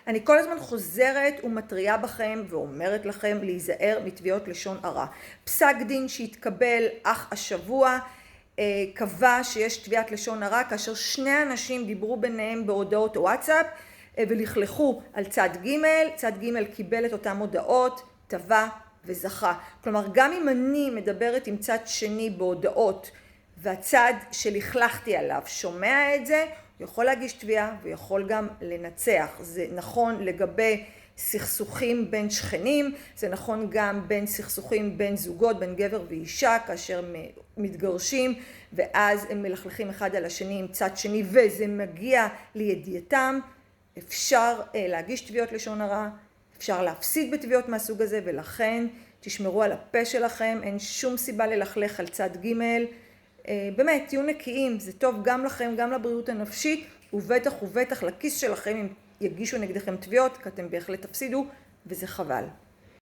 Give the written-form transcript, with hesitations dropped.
אני כל הזמן חוזרת ומטריעה בכם ואומרת לכם להיזהר מתביעות לשון הרע. פסק דין שהתקבל אך השבוע קבע שיש תביעת לשון הרע כאשר שני אנשים דיברו ביניהם בהודעות וואטסאפ ולכלכו על צד ג', צד ג' קיבל את אותם הודעות, תבע וזכה. כלומר, גם אם אני מדברת עם צד שני בהודעות והצד שלכלכתי עליו שומע את זה, הוא יכול להגיש תביעה ויכול גם לנצח. זה נכון לגבי סכסוכים בין שכנים, זה נכון גם בין סכסוכים בין זוגות, בין גבר ואישה, כאשר מתגרשים ואז הם מלכלכים אחד על השני עם צד שני וזה מגיע לידיעתם. אפשר להגיש תביעות לשון הרע, אפשר להפסיד בתביעות מהסוג הזה, ולכן תשמרו על הפה שלכם, אין שום סיבה ללכלך על צד ג'. באמת, תהיו נקיים, זה טוב גם לכם, גם לבריאות הנפשית, ובטח לכיס שלכם אם יגישו נגדכם תביעות, כי אתם בהחלט תפסידו, וזה חבל.